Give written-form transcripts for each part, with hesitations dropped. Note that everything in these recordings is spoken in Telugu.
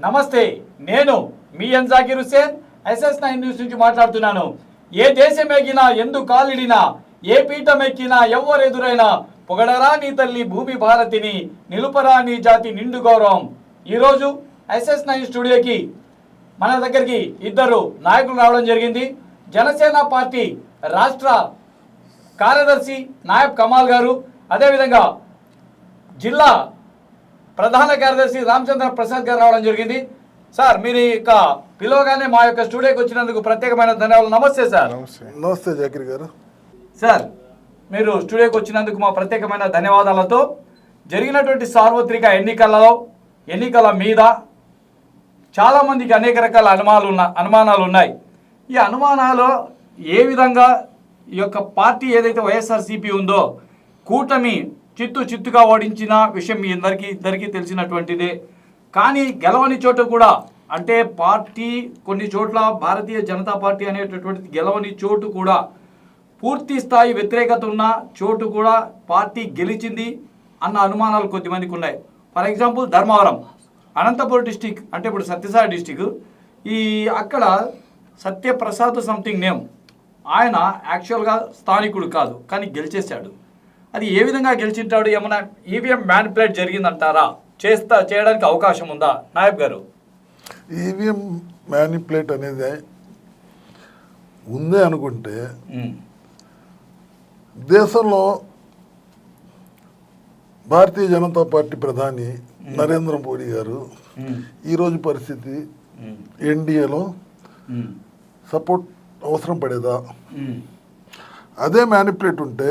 నమస్తే, నేను మీ ఎన్ జాకీర్ హుస్సేన్ SS9 న్యూస్ నుంచి మాట్లాడుతున్నాను. ఏ దేశమెక్కినా ఎందు కాలిడినా ఏ పీఠమెక్కినా ఎవ్వరెదురైనా పొగడరా నీ తల్లి భూమి భారతిని, నిలుపరా నీ జాతి నిండు గౌరవం. ఈరోజు SS9 స్టూడియోకి మన దగ్గరికి ఇద్దరు నాయకులు రావడం జరిగింది. జనసేన పార్టీ రాష్ట్ర కార్యదర్శి నాయబ్ కమాల్ గారు, అదేవిధంగా జిల్లా ప్రధాన కార్యదర్శి రామచంద్ర ప్రసాద్ గారు రావడం జరిగింది. సార్, మీరు ఇక పిలవగానే మా యొక్క స్టూడియోకి వచ్చినందుకు ప్రత్యేకమైన ధన్యవాదాలు. నమస్తే సార్. నమస్తే జాకీర్ గారు. సార్, మీరు స్టూడియోకి వచ్చినందుకు మా ప్రత్యేకమైన ధన్యవాదాలతో జరిగినటువంటి సార్వత్రిక ఎన్నికల మీద చాలామందికి అనేక రకాల అనుమానాలు ఉన్నాయి. ఈ అనుమానాలు ఏ విధంగా ఈ యొక్క పార్టీ ఏదైతే వైఎస్ఆర్సీపీ ఉందో కూటమి చిత్తుగా ఓడించిన విషయం మీ ఇద్దరికీ తెలిసినటువంటిదే. కానీ గెలవని చోట కూడా, అంటే పార్టీ కొన్ని చోట్ల భారతీయ జనతా పార్టీ అనేటటువంటిది గెలవని చోటు కూడా, పూర్తి స్థాయి వ్యతిరేకత ఉన్న చోటు కూడా పార్టీ గెలిచింది అన్న అనుమానాలు కొద్దిమందికి ఉన్నాయి. For example Dharmavaram, Anantapuram district, అంటే ఇప్పుడు సత్యసాయి డిస్టిక్, అక్కడ సత్యప్రసాద్ సంథింగ్ నేమ్, ఆయన యాక్చువల్గా స్థానికుడు కాదు కానీ గెలిచేశాడు. అది ఏ విధంగా గెలిచింటాడు? ఏమన్నా ఈవీఎం మ్యానిపులేట్ జరిగిందంటారా? చేయడానికి అవకాశం ఉందా నాయబ్ గారు? ఈవీఎం మ్యానిపులేట్ అనేది ఉందే అనుకుంటే దేశంలో భారతీయ జనతా పార్టీ ప్రధాని నరేంద్ర మోడీ గారు ఈరోజు పరిస్థితి ఎన్డీఏలో సపోర్ట్ అవసరం పడేదా? అదే మ్యానిపులేట్ ఉంటే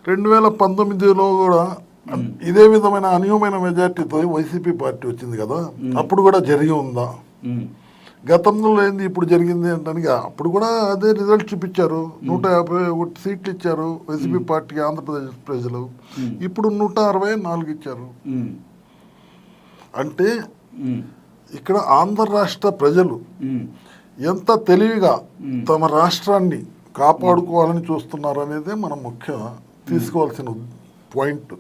2019లో కూడా ఇదే విధమైన అన్యూమైన మెజార్టీతో వైసీపీ పార్టీ వచ్చింది కదా, అప్పుడు కూడా జరిగి ఉందా? గతంలో ఏంది ఇప్పుడు జరిగింది అంటే అప్పుడు కూడా అదే రిజల్ట్ చూపించారు. 151 సీట్లు ఇచ్చారు వైసీపీ పార్టీకి ఆంధ్రప్రదేశ్ ప్రజలు, ఇప్పుడు 164 ఇచ్చారు. అంటే ఇక్కడ ఆంధ్ర రాష్ట్ర ప్రజలు ఎంత తెలివిగా తమ రాష్ట్రాన్ని కాపాడుకోవాలని చూస్తున్నారు అనేది మనం ముఖ్యంగా తీసుకోవాల్సిన పాయింట్.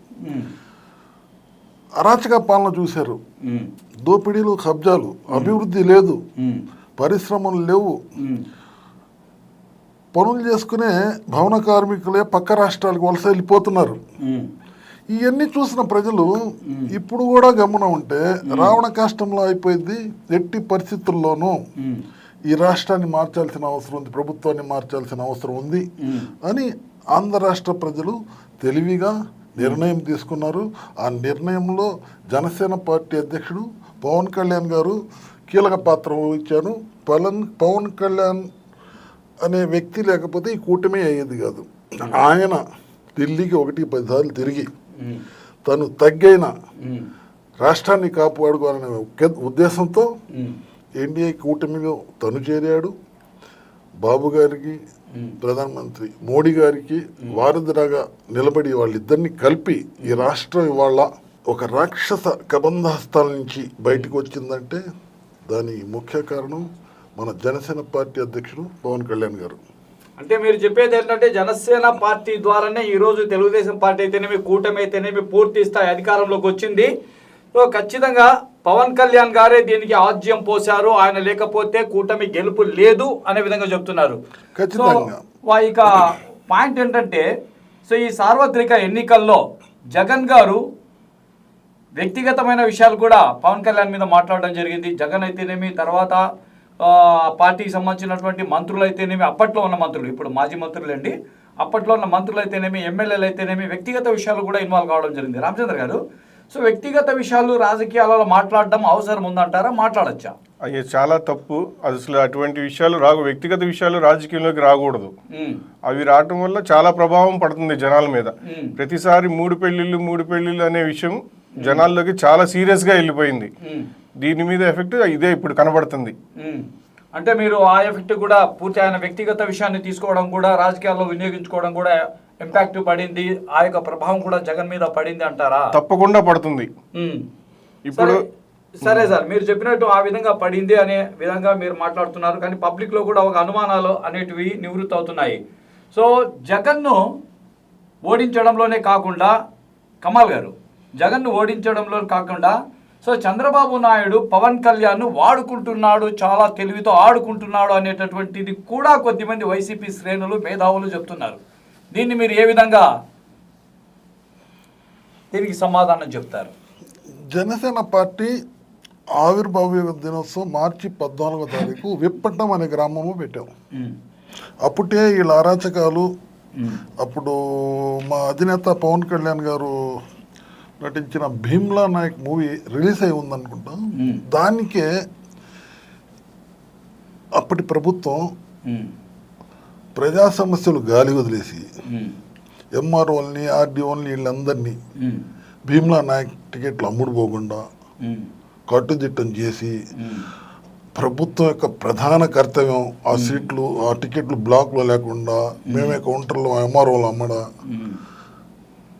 అరాచక పాలన చూశారు, దోపిడీలు, కబ్జాలు, అభివృద్ధి లేదు, పరిశ్రమలు లేవు, పనులు చేసుకునే భవన కార్మికులే పక్క రాష్ట్రాలకు వలస వెళ్ళిపోతున్నారు. ఇవన్నీ చూసిన ప్రజలు ఇప్పుడు కూడా గమనం ఉంటే రావణ కష్టంలో అయిపోయింది. ఎట్టి పరిస్థితుల్లోనూ ఈ రాష్ట్రాన్ని మార్చాల్సిన అవసరం ఉంది, ప్రభుత్వాన్ని మార్చాల్సిన అవసరం ఉంది అని ఆంధ్ర రాష్ట్ర ప్రజలు తెలివిగా నిర్ణయం తీసుకున్నారు. ఆ నిర్ణయంలో జనసేన పార్టీ అధ్యక్షుడు పవన్ కళ్యాణ్ గారు కీలక పాత్ర వహించారు. పవన్ కళ్యాణ్ అనే వ్యక్తి లేకపోతే ఈ కూటమి అయ్యేది కాదు. ఆయన ఢిల్లీకి 1-10 సార్లు తిరిగి తను తగ్గైన రాష్ట్రాన్ని కాపాడుకోవాలనే ఉద్దేశంతో ఎన్డీఏ కూటమిలో తను చేరాడు. బాబు గారికి, ప్రధానమంత్రి మోడీ గారికి వారధిలాగా నిలబడి వాళ్ళిద్దరిని కలిపి ఈ రాష్ట్రం ఇవాళ ఒక రాక్షస కబంధహస్తాల నుంచి బయటకు వచ్చిందంటే దానికి ముఖ్య కారణం మన జనసేన పార్టీ అధ్యక్షుడు పవన్ కళ్యాణ్ గారు. అంటే మీరు చెప్పేది ఏంటంటే జనసేన పార్టీ ద్వారానే ఈరోజు తెలుగుదేశం పార్టీ అయితేనేమి, కూటమి అయితేనేమి పూర్తి స్థాయి అధికారంలోకి వచ్చింది. సో ఖచ్చితంగా పవన్ కళ్యాణ్ గారే దీనికి ఆజ్యం పోశారు, ఆయన లేకపోతే కూటమి గెలుపు లేదు అనే విధంగా చెప్తున్నారు. ఇక పాయింట్ ఏంటంటే, సో ఈ సార్వత్రిక ఎన్నికల్లో జగన్ గారు వ్యక్తిగతమైన విషయాలు కూడా పవన్ కళ్యాణ్ మీద మాట్లాడడం జరిగింది. జగన్ అయితేనేమి, తర్వాత పార్టీకి సంబంధించినటువంటి మంత్రులు అయితేనేమి, అప్పట్లో ఉన్న మంత్రులు, ఇప్పుడు మాజీ మంత్రులు అండి, అప్పట్లో ఉన్న మంత్రులు అయితేనేమి, ఎమ్మెల్యేలు అయితేనేమి వ్యక్తిగత విషయాలు కూడా ఇన్వాల్వ్ కావడం జరిగింది. రామచంద్ర గారు, సో వ్యక్తిగత విషయాలు రాజకీయాలలో మాట్లాడడం అవసరం ఉందంటారా? మాట్లాడచ్చా? అయ్యే చాలా తప్పు. అసలు అటువంటి విషయాలు వ్యక్తిగత విషయాలు రాజకీయంలోకి రాకూడదు. అవి రావటం వల్ల చాలా ప్రభావం పడుతుంది జనాల మీద. ప్రతిసారి మూడు పెళ్లిళ్ళు అనే విషయం జనాల్లోకి చాలా సీరియస్గా వెళ్ళిపోయింది. దీని మీద ఎఫెక్ట్ ఇదే ఇప్పుడు కనబడుతుంది. అంటే మీరు ఆ ఎఫెక్ట్ కూడా పూర్తి ఆయన వ్యక్తిగత విషయాన్ని తీసుకోవడం కూడా, రాజకీయాల్లో వినియోగించుకోవడం కూడా ఇంపాక్ట్ పడింది, ఆ యొక్క ప్రభావం కూడా జగన్ మీద పడింది అంటారా? తప్పకుండా పడుతుంది. ఇప్పుడు సరే సార్, మీరు చెప్పినట్టు ఆ విధంగా పడింది అనే విధంగా మీరు మాట్లాడుతున్నారు. కానీ పబ్లిక్ లో కూడా ఒక అనుమానాలు అనేటివి నివృత్తి అవుతున్నాయి. సో జగన్ను ఓడించడంలోనే కాకుండా, కమాల్ గారు, జగన్ను ఓడించడంలో కాకుండా సో చంద్రబాబు నాయుడు పవన్ కళ్యాణ్ వాడుకుంటున్నాడు, చాలా తెలివితో ఆడుకుంటున్నాడు అనేటటువంటిది కూడా కొద్దిమంది వైసీపీ శ్రేణులు మేధావులు చెప్తున్నారు. దీన్ని మీరు ఏ విధంగా దీనికి సమాధానం చెప్తారు? జనసేన పార్టీ ఆవిర్భావ దినోత్సవం మార్చి 14వ తారీఖు విప్పటం అనే గ్రామంలో పెట్టాం. అప్పుడే వీళ్ళ అరాచకాలు, అప్పుడు మా అధినేత పవన్ కళ్యాణ్ గారు నటించిన భీమ్లా నాయక్ మూవీ రిలీజ్ అయి ఉందనుకుంటా. దానికే అప్పటి ప్రభుత్వం ప్రజా సమస్యలు గాలి వదిలేసి ఎంఆర్ఓల్ని, ఆర్డీఓల్ని వీళ్ళందరినీ భీమ్లా నాయక్ టికెట్లు అమ్ముడు పోకుండా కట్టుదిట్టం చేసి ప్రభుత్వం యొక్క ప్రధాన కర్తవ్యం ఆ సీట్లు, ఆ టికెట్లు బ్లాక్లో లేకుండా మేమే కౌంటర్లో ఎంఆర్ఓలు అమ్మడా.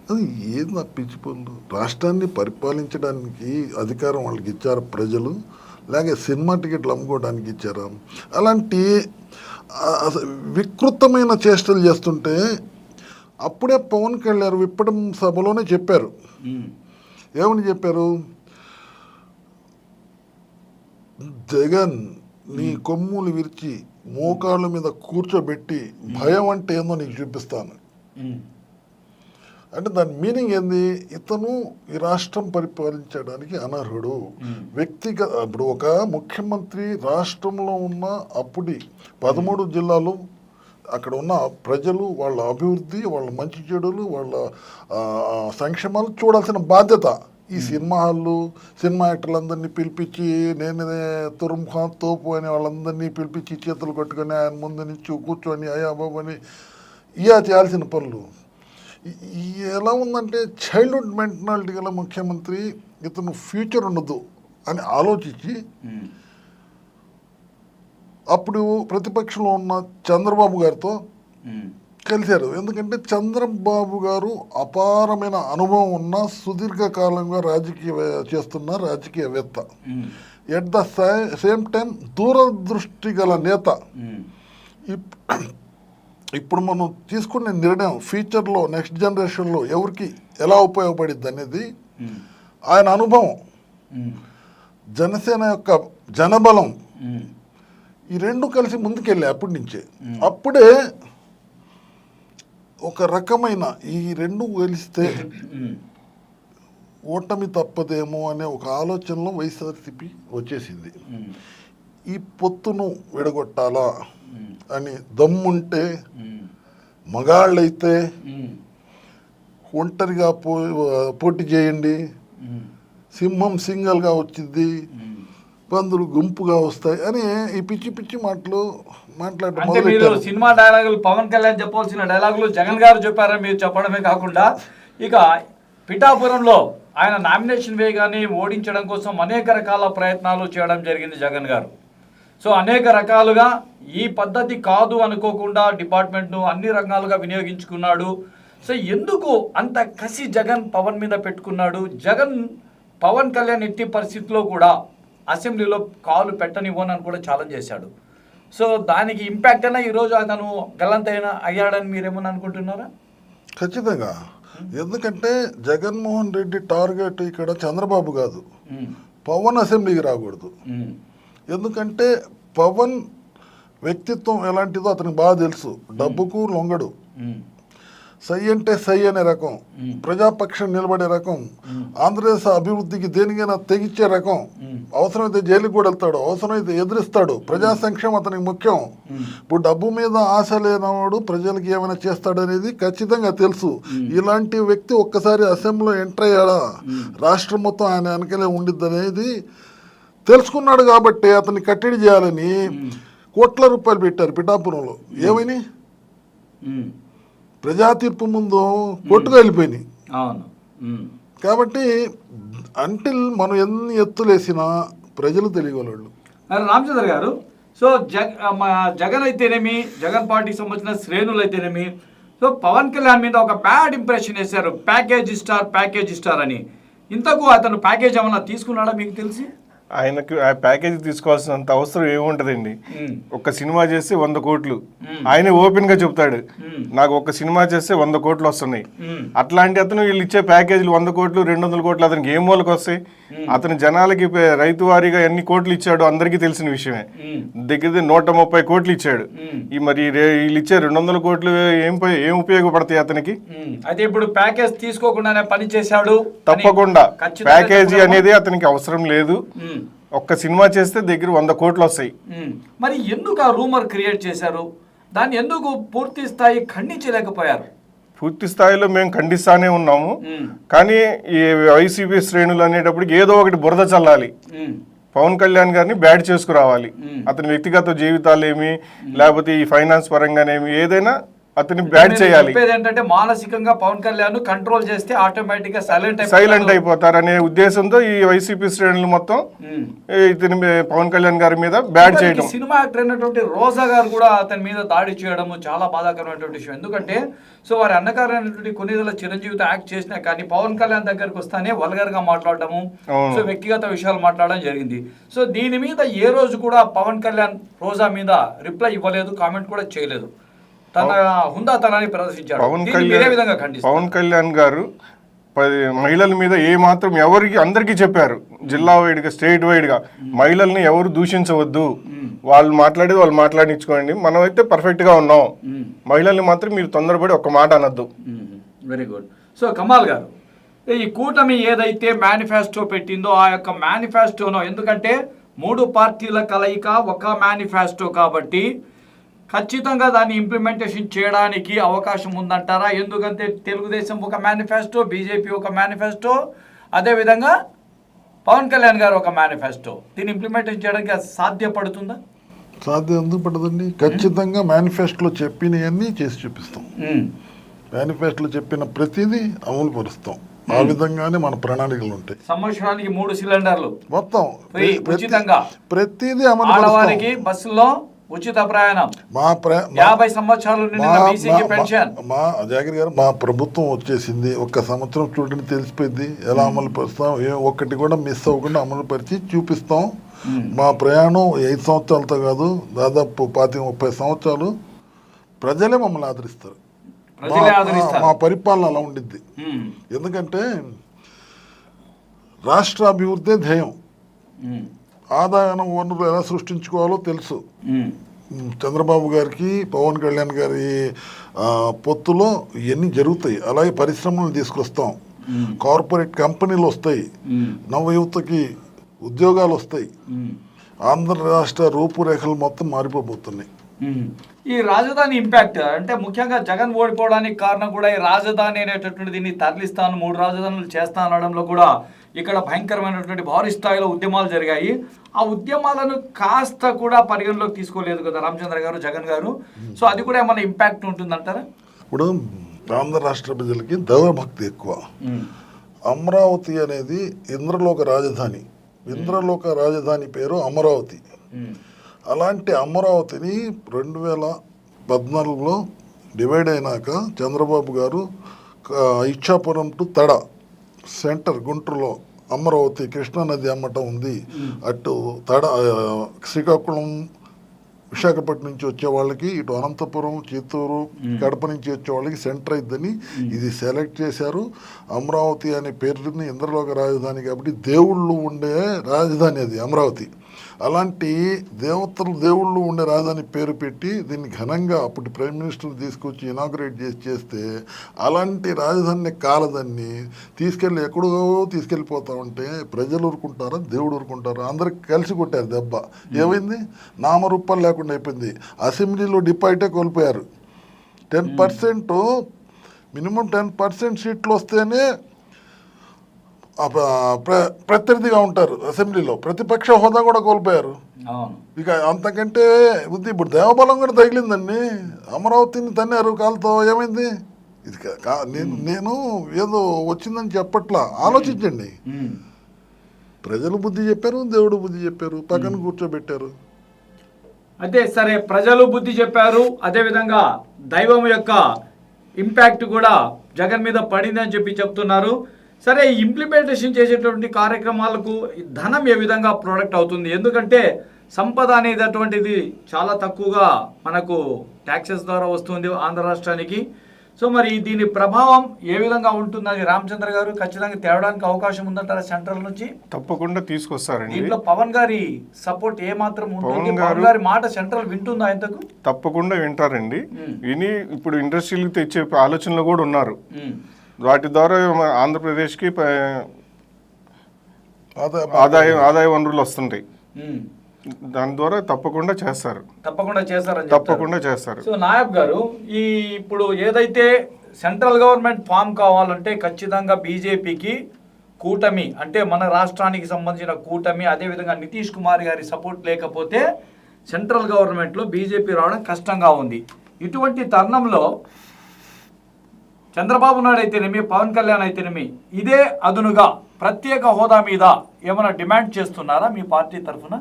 అది ఏది నా పిచ్చి పనులు? రాష్ట్రాన్ని పరిపాలించడానికి అధికారం వాళ్ళకి ఇచ్చారు ప్రజలు, లేక సినిమా టికెట్లు అమ్ముకోవడానికి ఇచ్చారా? అలాంటి వికృతమైన చేష్టలు చేస్తుంటే అప్పుడే పవన్ కళ్యాణ్ విప్పడం సభలోనే చెప్పారు. ఏమని చెప్పారు? జగన్ నీ కొమ్ములు విరిచి మోకాళ్ళ మీద కూర్చోబెట్టి భయం అంటే ఏందో నీకు చూపిస్తాను. అంటే దాని మీనింగ్ ఏంది? ఇతను ఈ రాష్ట్రం పరిపాలించడానికి అనర్హుడు. ఇప్పుడు ఒక ముఖ్యమంత్రి రాష్ట్రంలో ఉన్న అప్పుడి 13 జిల్లాలు, అక్కడ ఉన్న ప్రజలు, వాళ్ళ అభివృద్ధి, వాళ్ళ మంచి చెడులు, వాళ్ళ సంక్షేమాలు చూడాల్సిన బాధ్యత. ఈ సినిమా హాళ్ళు, సినిమా యాక్టర్లందరినీ పిలిపించి నేనే తురుంఖా తోపు అని వాళ్ళందరినీ పిలిపించి చేతులు కొట్టుకొని ఆయన ముందు నుంచి కూర్చొని అయ్యా బాబు అని ఇయా చేయాల్సిన పనులు. ఎలా ఉందంటే చైల్డ్హుడ్ మెంటాలిటీ గల ముఖ్యమంత్రి, ఇతను ఫ్యూచర్ ఉండదు అని ఆలోచించి అప్పుడు ప్రతిపక్షంలో ఉన్న చంద్రబాబు గారితో కలిశారు. ఎందుకంటే చంద్రబాబు గారు అపారమైన అనుభవం ఉన్న, సుదీర్ఘకాలంగా చేస్తున్న రాజకీయవేత్త, ఎట్ ద సేమ్ టైం దూరదృష్టి గల నేత. ఇప్పుడు మనం తీసుకునే నిర్ణయం ఫ్యూచర్లో నెక్స్ట్ జనరేషన్లో ఎవరికి ఎలా ఉపయోగపడిద్ది అనేది ఆయన అనుభవం, జనసేన యొక్క జనబలం, ఈ రెండు కలిసి ముందుకెళ్ళాయి అప్పటి నుంచే. అప్పుడే ఒక రకమైన ఈ రెండు కలిస్తే ఓటమి తప్పదేమో అనే ఒక ఆలోచనలో వైఎస్ఆర్సీపీ వచ్చేసింది. ఈ పొత్తును విడగొట్టాలా అని దమ్ముంటే, మగాళ్ళైతే ఒంటరిగా పోటీ చేయండి, సింహం సింగల్గా వచ్చింది, పందులు గుంపుగా వస్తాయి అని ఈ పిచ్చి పిచ్చి మాటలు అంటే మీరు సినిమా డైలాగులు పవన్ కళ్యాణ్ చెప్పాల్సిన డైలాగులు జగన్ గారు చెప్పారని మీరు చెప్పడమే కాకుండా, ఇక పిఠాపురంలో ఆయన నామినేషన్ వేయగానే ఓడించడం కోసం అనేక రకాల ప్రయత్నాలు చేయడం జరిగింది జగన్ గారు. సో అనేక రకాలుగా ఈ పద్ధతి కాదు అనుకోకుండా డిపార్ట్మెంట్ను అన్ని రంగాలుగా వినియోగించుకున్నాడు. సో ఎందుకు అంత కసి జగన్ పవన్ మీద పెట్టుకున్నాడు? జగన్ పవన్ కళ్యాణ్ ఎట్టి పరిస్థితుల్లో కూడా అసెంబ్లీలో కాలు పెట్టనివ్వనని కూడా ఛాలెంజ్ చేశాడు. సో దానికి ఇంపాక్ట్ అయినా ఈరోజు అతను గల్లంతైనా అయ్యాడని మీరేమని అనుకుంటున్నారా? ఖచ్చితంగా. ఎందుకంటే జగన్మోహన్ రెడ్డి టార్గెట్ ఇక్కడ చంద్రబాబు కాదు, పవన్ అసెంబ్లీకి రాకూడదు. ఎందుకంటే పవన్ వ్యక్తిత్వం ఎలాంటిదో అతనికి బాగా తెలుసు. డబ్బుకు లొంగడు, సై అంటే సై అనే రకం, ప్రజాపక్షం నిలబడే రకం, ఆంధ్రప్రదేశ్ అభివృద్ధికి దేనికైనా తెగించే రకం. అవసరమైతే జైలుకి కూడా వెళ్తాడు, అవసరమైతే ఎదురిస్తాడు. ప్రజా సంక్షేమం అతనికి ముఖ్యం. ఇప్పుడు డబ్బు మీద ఆశ లేనివాడు ప్రజలకి ఏమైనా చేస్తాడనేది ఖచ్చితంగా తెలుసు. ఇలాంటి వ్యక్తి ఒక్కసారి అసెంబ్లీలో ఎంటర్ అయ్యాడా రాష్ట్రం మొత్తం ఆయన వెనకలే ఉండిద్ది అనేది తెలుసుకున్నాడు. కాబట్టి అతన్ని కట్టడి చేయాలని కోట్ల రూపాయలు పెట్టారు పిఠాపురంలో. ఏమని ప్రజా తీర్పు ముందు కొట్టుకు వెళ్ళిపోయినాయి. కాబట్టి అంటిల్ మనం ఎన్ని ఎత్తులేసినా ప్రజలు తెలియగలరు. రామచంద్ర గారు, సో జగన్ అయితేనేమి, జగన్ పార్టీకి సంబంధించిన శ్రేణులు అయితేనేమి, సో పవన్ కళ్యాణ్ మీద ఒక బ్యాడ్ ఇంప్రెషన్ వేశారు, ప్యాకేజ్ స్టార్ అని. ఇంతకు అతను ప్యాకేజ్ ఏమన్నా తీసుకున్నాడా మీకు తెలిసి? ఆయనకు ఆ ప్యాకేజీ తీసుకోవాల్సినంత అవసరం ఏముంటదండి. ఒక సినిమా చేస్తే 100 కోట్లు ఆయన ఓపెన్ గా చెప్తాడు, నాకు ఒక సినిమా చేస్తే 100 కోట్లు వస్తున్నాయి. అట్లాంటి అతను వీళ్ళు ఇచ్చే ప్యాకేజీలు 100 కోట్లు 200 కోట్లు అతనికి ఏ మూలకు వస్తాయి? అతను జనాలకి రైతు వారీగా ఎన్ని కోట్లు ఇచ్చాడు అందరికీ తెలిసిన విషయమే. దగ్గర 130 కోట్లు ఇచ్చాడు. ఈ మరి వీళ్ళు ఇచ్చే 200 కోట్లు ఏం ఉపయోగపడతాయి అతనికి? అయితే ఇప్పుడు ప్యాకేజ్ తీసుకోకుండానే పని చేశాడు. తప్పకుండా ప్యాకేజీ అనేది అతనికి అవసరం లేదు. ఒక్క సినిమా చేస్తే దగ్గర 100 కోట్లు వస్తాయి. మరి ఎందుకు ఆ రూమర్ క్రియేట్ చేశారు? దాన్ని ఎందుకు పూర్తి స్థాయి ఖండించలేకపోయారు? పూర్తి స్థాయిలో మేము ఖండిస్తానే ఉన్నాము. కానీ ఈ వైసీపీ శ్రేణులు అనేటప్పటికి ఏదో ఒకటి బురద చల్లాలి. పవన్ కళ్యాణ్ గారిని బ్యాడ్ చేసుకురావాలి. అతని వ్యక్తిగత జీవితాలు ఏమి, లేకపోతే ఈ ఫైనాన్స్ పరంగానేమి, ఏదైనా అతన్ని బ్యాడ్ చేయాలి. ఏంటంటే మానసికంగా పవన్ కళ్యాణ్ కంట్రోల్ చేస్తే ఆటోమేటిక్ గా సైలెంట్ అయిపోతారనే ఉద్దేశంతో ఈ వైసీపీ శ్రేణులు మొత్తం ఇతని పవన్ కళ్యాణ్ గారి మీద బ్యాడ్ చేయడం. సినిమా యాక్టర్ అయినటువంటి రోజా గారు కూడా అతని మీద దాడి చేయడం చాలా బాధాకరమైనటువంటి విషయం. ఎందుకంటే సో వారి అన్నగారైనటువంటి కొన్నిదల చిరంజీవితో యాక్ట్ చేసినా కానీ పవన్ కళ్యాణ్ దగ్గరకు వస్తానే వల్గర్ గా మాట్లాడటము, సో వ్యక్తిగత విషయాలు మాట్లాడడం జరిగింది. సో దీని మీద ఏ రోజు కూడా పవన్ కళ్యాణ్ రోజా మీద రిప్లై ఇవ్వలేదు, కామెంట్ కూడా చేయలేదు. తన హుందాతనాన్ని ప్రదర్శించాడు. పవన్ కళ్యాణ్ గారు మహిళల మీద ఏ మాత్రం అందరికీ చెప్పారు, జిల్లా వైడ్ గా స్టేట్ వైడ్ గా మహిళల్ని ఎవరు దూషించవద్దు, వాళ్ళు మాట్లాడేది వాళ్ళు మాట్లాడించుకోండి, మనం అయితే పర్ఫెక్ట్ గా ఉన్నాం, మహిళల్ని మాత్రం మీరు తొందరపడి ఒక్క మాట అనొద్దు. Very good. సో కమాల్ గారు, ఈ కూటమి ఏదైతే మేనిఫెస్టో పెట్టిందో ఆ యొక్క మేనిఫెస్టోనో, ఎందుకంటే 3 పార్టీల కలయిక ఒక మేనిఫెస్టో కాబట్టి ఖచ్చితంగా దాన్ని ఇంప్లిమెంటేషన్ చేయడానికి అవకాశం ఉందంటారా? ఎందుకంటే తెలుగుదేశం ఒక మేనిఫెస్టో, బీజేపీ ఒక మేనిఫెస్టో, అదేవిధంగా పవన్ కళ్యాణ్ గారు ఒక మేనిఫెస్టో. దీన్ని ఇంప్లిమెంటేషన్ చేయడానికి సాధ్యపడుతుందా? సాధ్యం ఎందుకు పడదండి? ఖచ్చితంగా మేనిఫెస్టోలో చెప్పినవన్నీ చేసి చూపిస్తాం. మేనిఫెస్టోలో చెప్పిన ప్రతిదీ అమలు పరుస్తాం. ఆ విధంగానే మన ప్రణాళికలు ఉంటాయి. సంవత్సరానికి 3 సిలిండర్లు మొత్తం ఉచితంగా, ప్రతిదీ అమలు ఆడవారికి బస్సులో ఉచిత ప్రయాణం, 50 సంవత్సరాలు మా జాగిరి గారు, మా ప్రభుత్వం వచ్చేసింది. 1 సంవత్సరం చూడండి తెలిసిపోయింది ఎలా అమలు పరుస్తాం. ఒక్కటి కూడా మిస్ అవ్వకుండా అమలు పరిచి చూపిస్తాం. మా ప్రయాణం 5 సంవత్సరాలతో కాదు, దాదాపు 25-30 సంవత్సరాలు ప్రజలే మమ్మల్ని ఆదరిస్తారు. మా పరిపాలన అలా ఉండిద్ది. ఎందుకంటే రాష్ట్ర అభివృద్ధి ధ్యేయం. ఆదాయ వనరులు ఎలా సృష్టించుకోవాలో తెలుసు. చంద్రబాబు గారికి పవన్ కళ్యాణ్ గారి పొత్తులో ఇవన్నీ జరుగుతాయి. అలాగే పరిశ్రమలు తీసుకొస్తాం, కార్పొరేట్ కంపెనీలు వస్తాయి, నవయువతకి ఉద్యోగాలు వస్తాయి. ఆంధ్ర రాష్ట్ర రూపురేఖలు మొత్తం మారిపోబోతున్నాయి. ఈ రాజధాని ఇంపాక్ట్ అంటే ముఖ్యంగా జగన్ ఓడిపోవడానికి కారణం కూడా ఈ రాజధాని అనేటటువంటి దీన్ని తరలిస్తాను, 3 రాజధానులు చేస్తా అనడంలో కూడా ఇక్కడ భయంకరమైనటువంటి భారీ స్థాయిలో ఉద్యమాలు జరిగాయి. ఆ ఉద్యమాలను కాస్త కూడా పరిగణలోకి తీసుకోలేదు కదా రామచంద్ర గారు, జగన్ గారు. సో అది కూడా ఏమైనా ఇంపాక్ట్ ఉంటుందంటారా? ఇప్పుడు ఆంధ్ర రాష్ట్ర ప్రజలకి దైవభక్తి ఎక్కువ. అమరావతి అనేది ఇంద్రలోక రాజధాని. ఇంద్రలోక రాజధాని పేరు అమరావతి. అలాంటి అమరావతిని 2014లో డివైడ్ అయినాక చంద్రబాబు గారు ఇచ్చాపురం టు తడ సెంటర్ గుంటూరులో అమరావతి కృష్ణానది అమ్మట ఉంది. అటు తడ శ్రీకాకుళం విశాఖపట్నం నుంచి వచ్చే వాళ్ళకి, ఇటు అనంతపురం చిత్తూరు కడప నుంచి వచ్చే వాళ్ళకి సెంటర్ అయిద్దని ఇది సెలెక్ట్ చేశారు. అమరావతి అనే పేరుని ఇంద్రలోక రాజధాని కాబట్టి దేవుళ్ళు ఉండే రాజధాని అది అమరావతి. అలాంటి దేవుళ్ళు ఉండే రాజధాని పేరు పెట్టి దీన్ని ఘనంగా అప్పటి ప్రైమ్ మినిస్టర్ తీసుకొచ్చి ఇనాగ్రేట్ చేస్తే అలాంటి రాజధాని కాలదాన్ని తీసుకెళ్ళి ఎక్కడో తీసుకెళ్ళిపోతా ఉంటే ప్రజలు ఊరుకుంటారా, దేవుడు ఊరుకుంటారా? అందరికి కలిసి కొట్టారు దెబ్బ. ఏమైంది? నామరూపాలు లేకుండా అయిపోయింది. అసెంబ్లీలో డిపాజిటే కోల్పోయారు. 10% మినిమం 10% సీట్లు వస్తేనే ప్రత్యర్థిగా ఉంటారు అసెంబ్లీలో. ప్రతిపక్ష హోదా కూడా కోల్పోయారు. ఇక అంతకంటే బుద్ధి ఇప్పుడు దేవబలం కూడా తగిలిందండి. అమరావతిని తన్నారు కాలుతో. ఏమైంది? ఇది నేను ఏదో వచ్చిందని చెప్పట్లా, ఆలోచించండి. ప్రజలు బుద్ధి చెప్పారు, దేవుడు బుద్ధి చెప్పారు, పక్కన కూర్చోబెట్టారు. అయితే సరే, ప్రజలు బుద్ధి చెప్పారు, అదేవిధంగా దైవం యొక్క ఇంపాక్ట్ కూడా జగన్ మీద పడిందని చెప్తున్నారు. సరే, ఈ ఇంప్లిమెంటేషన్ చేసేటువంటి కార్యక్రమాలకు ఈ ధనం ఏ విధంగా ప్రొడక్ట్ అవుతుంది? ఎందుకంటే సంపద అనేటటువంటిది చాలా తక్కువగా మనకు ట్యాక్సెస్ ద్వారా వస్తుంది ఆంధ్ర రాష్ట్రానికి. సో మరి దీని ప్రభావం ఏ విధంగా ఉంటుందని రామచంద్ర గారు ఖచ్చితంగా తేవడానికి అవకాశం ఉందంటారా సెంట్రల్ నుంచి? తప్పకుండా తీసుకొస్తారండి. దీంట్లో పవన్ గారి సపోర్ట్ ఏ మాత్రం ఉంటుంది? పవన్ గారి మాట సెంట్రల్ వింటుందా ఇంతకు? తప్పకుండా వింటారండి. విని ఇప్పుడు ఇండస్ట్రీలకు తెచ్చే ఆలోచనలు కూడా ఉన్నారు. వాటి ద్వారా మన ఆంధ్రప్రదేశ్కి ఆదాయ వనరులు వస్తుంటాయి. దాని ద్వారా తప్పకుండా చేస్తారు. తప్పకుండా చేస్తారు. సో నాయబ్ గారు, ఈ ఇప్పుడు ఏదైతే సెంట్రల్ గవర్నమెంట్ ఫామ్ కావాలంటే ఖచ్చితంగా బీజేపీకి కూటమి, అంటే మన రాష్ట్రానికి సంబంధించిన కూటమి, అదేవిధంగా నితీష్ కుమార్ గారి సపోర్ట్ లేకపోతే సెంట్రల్ గవర్నమెంట్లో బీజేపీ రావడం కష్టంగా ఉంది. ఇటువంటి తరుణంలో చంద్రబాబు నాయుడు అయితేనేమి, పవన్ కళ్యాణ్ అయితేనేమి ఇదే అదునుగా ప్రత్యేక హోదా మీద ఏమైనా డిమాండ్ చేస్తున్నారా మీ పార్టీ తరఫున?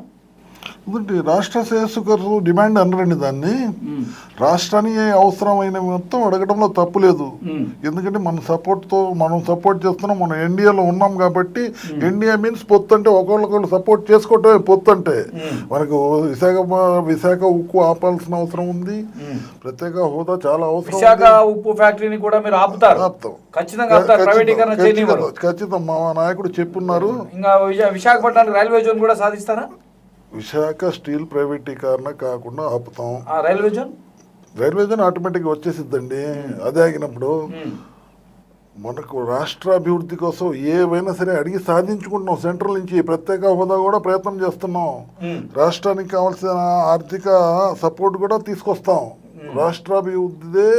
రాష్ట్ర శ్రేయస్సు కొరకు డిమాండ్ అనరండి దాన్ని. రాష్ట్రానికి అవసరమైన మొత్తం అడగడంలో తప్పు లేదు. ఎందుకంటే మనం సపోర్ట్ చేస్తున్నాం, మనం ఎన్డీఏలో ఉన్నాం కాబట్టి. ఎన్డీఏ మీన్స్ పొత్తు అంటే ఒకళ్ళొకళ్ళు సపోర్ట్ చేసుకోవటమే పొత్తు అంటే. మనకు విశాఖ ఉక్కు ఆపాల్సిన అవసరం ఉంది. ప్రత్యేక హోదా చాలా అవసరం. విశాఖ ఉప్పు ఫ్యాక్టరీని కూడా మీరు ఆపుతారు? ఆపుతాం, ఖచ్చితంగా. మా నాయకుడు చెప్పున్నారు. ఇంకా విశాఖపట్నానికి రైల్వే జోన్ కూడా సాధిస్తారా? విశాఖ స్టీల్ ప్రైవేటీకరణ కాకుండా ఆపుతాం. రైల్వే జోన్ ఆటోమేటిక్గా వచ్చేసిద్దండి. అదే ఆగినప్పుడు మనకు రాష్ట్రాభివృద్ధి కోసం ఏవైనా సరే అడిగి సాధించుకుంటున్నాం. సెంట్రల్ నుంచి ప్రత్యేక హోదా కూడా ప్రయత్నం చేస్తున్నాం. రాష్ట్రానికి కావాల్సిన ఆర్థిక సపోర్ట్ కూడా తీసుకొస్తాం. రాష్ట్రాభివృద్ధిదే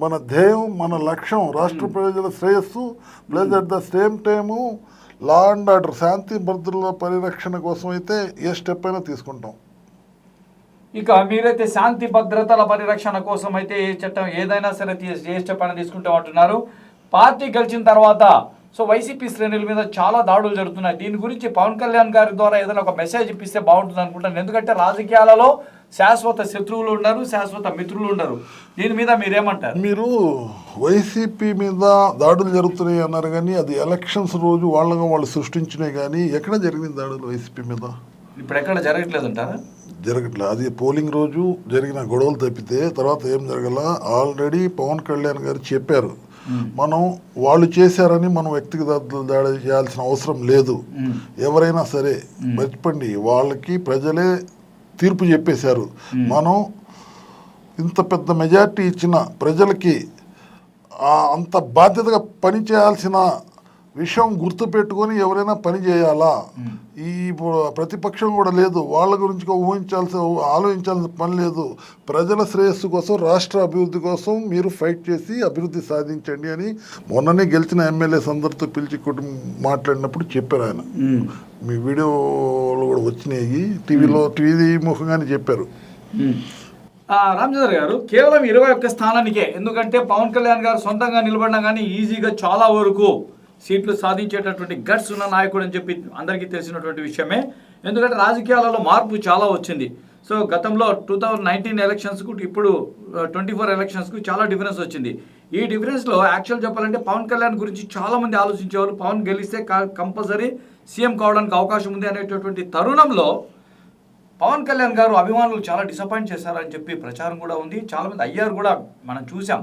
మన ధ్యేయం, మన లక్ష్యం. రాష్ట్ర ప్రజల శ్రేయస్సు plus at the same time law and order, శాంతి భద్రతల పరిరక్షణ కోసం అయితే ఏ స్టెప్ అయినా తీసుకుంటాం. ఇక మీరైతే శాంతి భద్రతల పరిరక్షణ కోసం అయితే ఏ చట్టం ఏదైనా సరే ఏ స్టెప్ అయినా తీసుకుంటాం అంటున్నారు. పార్టీ గెలిచిన తర్వాత సో వైసీపీ శ్రేణుల మీద చాలా దాడులు జరుగుతున్నాయి. దీని గురించి పవన్ కళ్యాణ్ గారి ద్వారా ఏదైనా ఒక మెసేజ్ ఇప్పిస్తే బాగుంటుంది అనుకుంటాను. ఎందుకంటే రాజకీయాలలో శాశ్వత శత్రువులు ఉండరు, శాశ్వత మిత్రులు ఉండరు. దీని మీద మీరేమంటారు? మీరు వైసీపీ మీద దాడులు జరుగుతున్నాయి అన్నారు, కానీ అది ఎలక్షన్స్ రోజు వాళ్ళు సృష్టించినాయి. కానీ ఎక్కడ జరిగింది దాడులు వైసీపీ మీద? ఇప్పుడు ఎక్కడ జరగట్లేదు అంటారా? జరగట్లేదు. అది పోలింగ్ రోజు జరిగిన గొడవలు తప్పితే తర్వాత ఏం జరగల. ఆల్రెడీ పవన్ కళ్యాణ్ గారు చెప్పారు, మనం వాళ్ళు చేశారని మనం వ్యక్తిగత దాడి చేయాల్సిన అవసరం లేదు. ఎవరైనా సరే మర్చిపోండి, వాళ్ళకి ప్రజలే తీర్పు చెప్పేశారు. మనం ఇంత పెద్ద మెజార్టీ ఇచ్చిన ప్రజలకి అంత బాధ్యతగా పని చేయాల్సిన విషయం గుర్తుపెట్టుకొని ఎవరైనా పని చేయాలా? ఈ ప్రతిపక్షం కూడా లేదు, వాళ్ళ గురించి ఆలోచించాల్సిన పని లేదు. ప్రజల శ్రేయస్సు కోసం, రాష్ట్ర అభివృద్ధి కోసం మీరు ఫైట్ చేసి అభివృద్ధి సాధించండి అని మొన్ననే గెలిచిన ఎమ్మెల్యేస్ అందరితో పిలిచి మాట్లాడినప్పుడు చెప్పారు ఆయన. మీ వీడియోలు కూడా వచ్చినాయి, టీవీ ముఖంగానే చెప్పారు. రామచంద్ర గారు, కేవలం 21 స్థానానికే, ఎందుకంటే పవన్ కళ్యాణ్ గారు సొంతంగా నిలబడినా కానీ ఈజీగా చాలా వరకు సీట్లు సాధించేటటువంటి గట్స్ ఉన్న నాయకుడు అని చెప్పి అందరికీ తెలిసినటువంటి విషయమే. ఎందుకంటే రాజకీయాలలో మార్పు చాలా వచ్చింది. సో గతంలో 2019 ఎలక్షన్స్కు ఇప్పుడు 24 ఎలక్షన్స్కు చాలా డిఫరెన్స్ వచ్చింది. ఈ డిఫరెన్స్లో యాక్చువల్ చెప్పాలంటే పవన్ కళ్యాణ్ గురించి చాలామంది ఆలోచించేవారు. పవన్ గెలిస్తే కంపల్సరీ సీఎం కావడానికి అవకాశం ఉంది అనేటటువంటి తరుణంలో పవన్ కళ్యాణ్ గారు అభిమానులు చాలా డిసప్పాయింట్ చేశారని చెప్పి ప్రచారం కూడా ఉంది. చాలామంది అయ్యారు కూడా, మనం చూసాం.